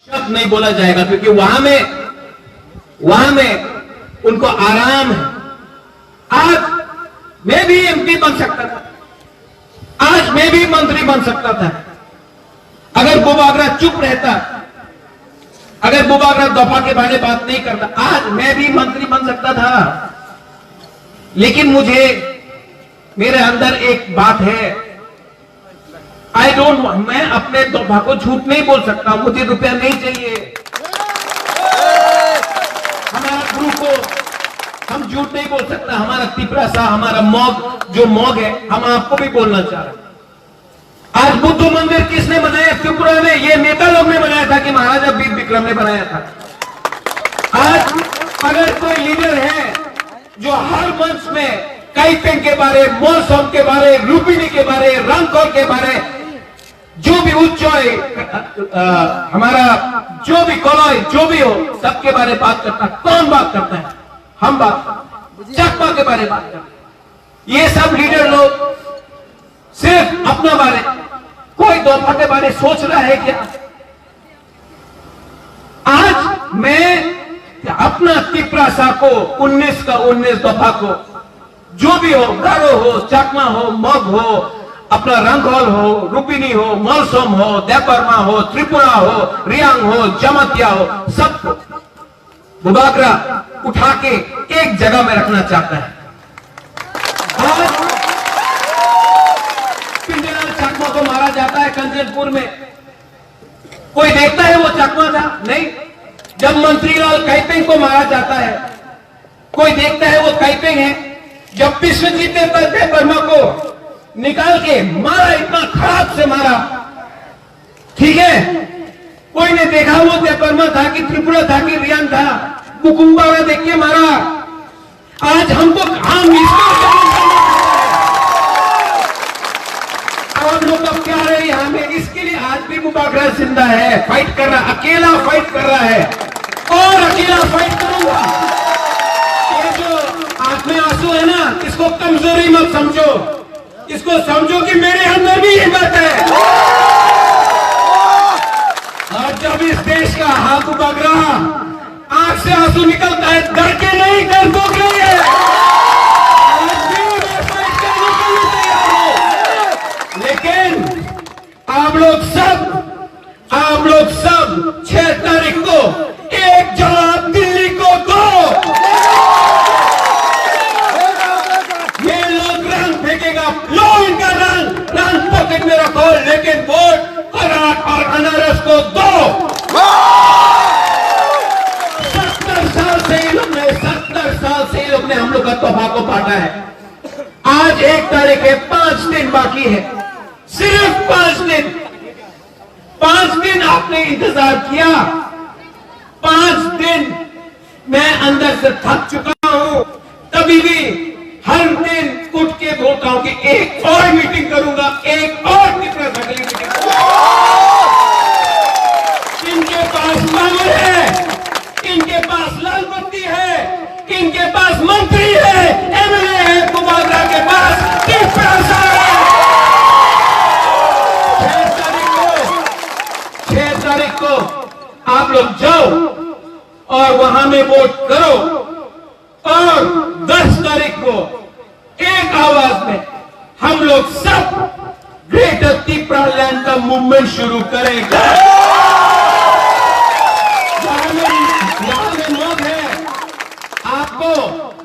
शब्द नहीं बोला जाएगा, क्योंकि वहां में उनको आराम है। आज मैं भी एमपी बन सकता था, आज मैं भी मंत्री बन सकता था, अगर बुबागरा चुप रहता, अगर बुबागरा दफा के बारे में बात नहीं करता, आज मैं भी मंत्री बन सकता था। लेकिन मेरे अंदर एक बात है, मैं अपने दफा को झूठ नहीं बोल सकता, मुझे रुपया नहीं चाहिए। हमारा गुरु को हम झूठ नहीं बोल सकता, हमारा तिपरासा, हमारा मॉग है, हम आपको भी बोलना चाह रहे हैं। आज बुद्ध मंदिर किसने बनाया? त्रिपुरा में ये नेता लोग ने बनाया था कि महाराजा वीर विक्रम ने बनाया था। आज अगर कोई लीडर है जो हर मंच में काइपेंग के बारे, मौसम के बारे, लुम्बिनी के बारे, रंगकौर के बारे, जो भी उच्चोय, हमारा जो भी कॉलोय, जो भी हो, सबके बारे में बात करता, कौन बात करता है? हम बात, चकमा के बारे में बात करते। ये सब लीडर लोग सिर्फ अपना बारे, कोई दफा के बारे सोच रहा है क्या? आज मैं अपना तिपरासा को 19 का 19 दफा को, जो भी हो, गारो हो, चकमा हो, मग हो, अपना रंगहॉल हो, लुम्बिनी हो, मौसम हो, देवबर्मा हो, त्रिपुरा हो, रियांग हो, जमतिया हो, सबको बुबागरा उठा के एक जगह में रखना चाहता है। आज पिंडीलाल चकमा को मारा जाता है कंचनपुर में, कोई देखता है वो चकमा था? नहीं। जब मंत्रीलाल काइपेंग को मारा जाता है, कोई देखता है वो काइपेंग है? जब विश्वजीत देवबर्मा को निकाल के मारा, इतना खराब से मारा, ठीक है, कोई ने देखा वो देवबर्मा था कि त्रिपुरा था कि रियांग था, कुकुम्बारा देख के मारा। आज हमको आप लोग का प्यार है यहां में, इसके लिए आज भी बुबागरा जिंदा है, फाइट कर रहा, अकेला फाइट कर रहा है और अकेला फाइट करूंगा। ये जो आंख में आंसू है ना, इसको कमजोरी मत समझो, इसको समझो कि मेरे अंदर भी हिम्मत है। और जब इस देश का हाथ बुबागरा आंख से आंसू निकलता है, डर के नहीं, डरपोक नहीं है, आज भी मैं फाइट करने के लिए तैयार हूं। लेकिन आप लोग सब 6 तारीख को एक जवाब दिल्ली को दो। ये लोग रंग फेंकेगा, लो इनका रंग पॉकेट में रखो, लेकिन वोट कराट और अनारस को दो। 70 साल से ये लोग ने हम लोग का तोहफा को बांटा है। आज 1 तारीख है, 5 दिन बाकी है, सिर्फ 5 दिन। 5 दिन आपने इंतजार किया, 5 दिन मैं अंदर से थक चुका हूं, तभी भी हर दिन उठ के बोलता हूं कि एक और मीटिंग करूंगा, एक और तिपरासा के लिए मीटिंग करूंगा। इनके पास पावर है, इनके पास लाल बत्ती है, इनके पास मंत्री है, एमएलए है, बुबागरा के पास तिपरासा है। 6 तारीख को आप लोग जाओ और वहां में वोट करो, और 10 तारीख को एक आवाज में हम लोग सब ग्रेटर तिपरा लैंड का मूवमेंट शुरू करेंगे। मौत है, आपको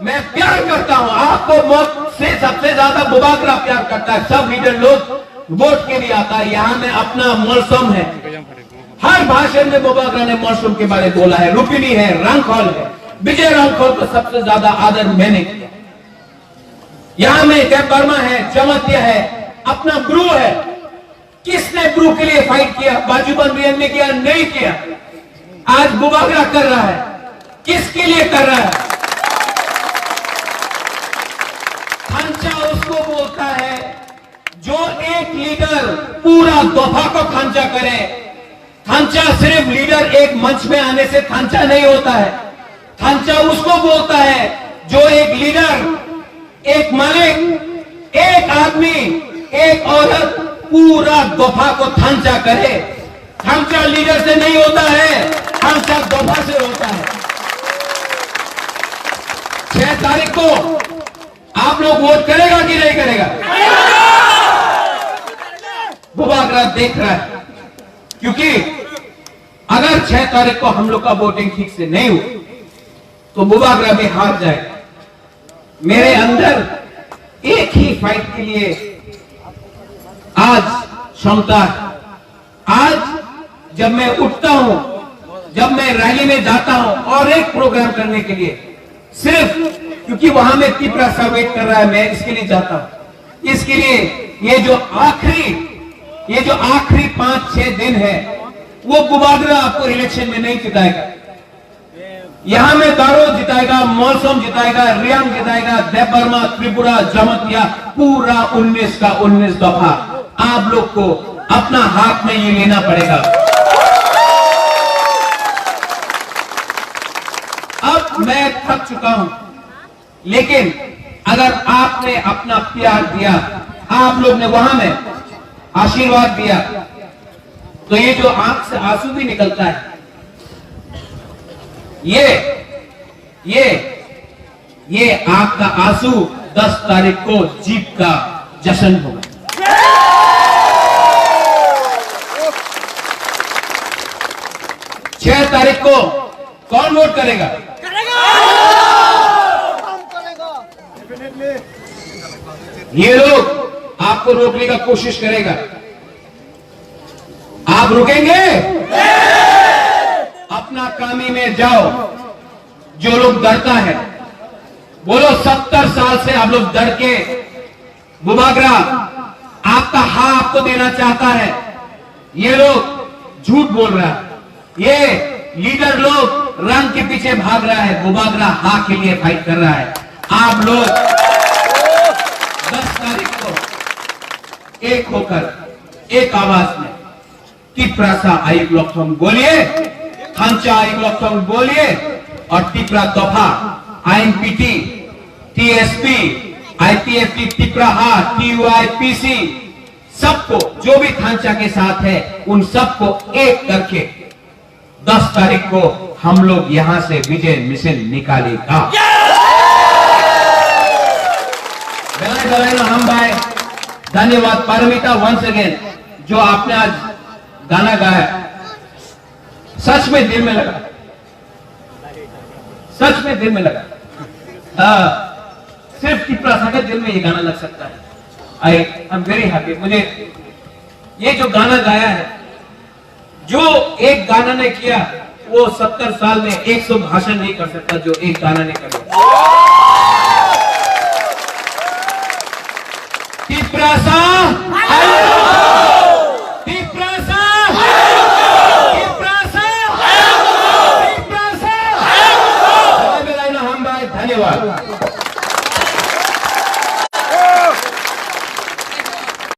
मैं प्यार करता हूं, आपको मौत से सबसे ज्यादा बुबागरा प्यार करता है। सब लीडर लोग वोट के लिए आता है। यहां में अपना मौसम है, हर भाषण में बुबागरा ने मौसम के बारे में बोला है, लुम्बिनी है, रंगहॉल है, विजय रंगहॉल को सबसे ज्यादा आदर मैंने किया। यहां में देवबर्मा है, जमतिया है, अपना ब्रू है। किसने ब्रू के लिए फाइट किया? बाजूबंद रियांग ने किया? नहीं किया। आज बुबागरा कर रहा है, किसके लिए कर रहा है? खांचा उसको बोलता है जो एक लीडर पूरा दफा को खांचा करे। खांचा सिर्फ लीडर एक मंच में आने से खांचा नहीं होता है। खांचा उसको बोलता है जो एक लीडर, एक मालिक, एक आदमी, एक औरत पूरा दफा को खांचा करे। खांचा लीडर से नहीं होता है, लोग वोट करेगा कि नहीं करेगा? बुबागरा देख रहा है, क्योंकि अगर 6 तारीख को हम लोग का वोटिंग ठीक से नहीं हुआ तो बुबागरा भी हार जाएगा। मेरे अंदर एक ही फाइट के लिए आज क्षमता है। आज जब मैं उठता हूं, जब मैं रैली में जाता हूं और एक प्रोग्राम करने के लिए, सिर्फ क्योंकि वहां में तीपरा सा वेट कर रहा है, मैं इसके लिए जाता हूं। इसके लिए ये जो आखिरी 5-6 दिन है, वो बुबागरा आपको इलेक्शन में नहीं जिताएगा। यहां में दारो जिताएगा, मौसम जिताएगा, रियांग जिताएगा, देवबर्मा, त्रिपुरा, जमतिया, पूरा 19 का 19 दफा आप लोग को अपना हाथ में ये लेना पड़ेगा। अब मैं थक चुका हूं, लेकिन अगर आपने अपना प्यार दिया, आप लोग ने वहां में आशीर्वाद दिया, तो ये जो आंख से आंसू भी निकलता है, ये आंख का आंसू 10 तारीख को जीत का जश्न होगा। 6 तारीख को कौन वोट करेगा? ये लोग आपको रोकने का कोशिश करेगा। आप रुकेंगे? अपना कामी में जाओ। जो लोग डरता है, बोलो 70 साल से आप लोग डर के, बुबागरा आपका हाँ आपको देना चाहता है। ये लोग झूठ बोल रहा है, ये लीडर लोग रंग के पीछे भाग रहा है। बुबागरा हाँ के लिए फाइट कर रहा है। आप लोग 10 तारीख को एक होकर एक आवाज में तिप्रासा आयुग लक्षण बोलिए, खांचा आयुग लक्षण बोलिए, और तिप्रा दफा आईएनपीटी, टीएसपी, आईपीएफटी, तिप्राहा, टीयूआईपीसी, सबको जो भी खांचा के साथ है उन सबको एक करके 10 तारीख को हम लोग यहां से विजय मिशन निकालेगा। हम भाई धन्यवाद पारमिता वंस अगेन, जो आपने आज गाना गाया, सच में दिल में लगा, सच में दिल में लगा। सिर्फ तिप्रासा के दिल में ये गाना लग सकता है। I am very happy. मुझे ये जो गाना गाया है, जो एक गाना ने किया, वो 70 साल में 100 भाषण नहीं कर सकता जो एक गाना ने कर दिया। तिप्रासा, तिप्रासा, तिप्रासा, तिप्रासा। हम भाई धन्यवाद।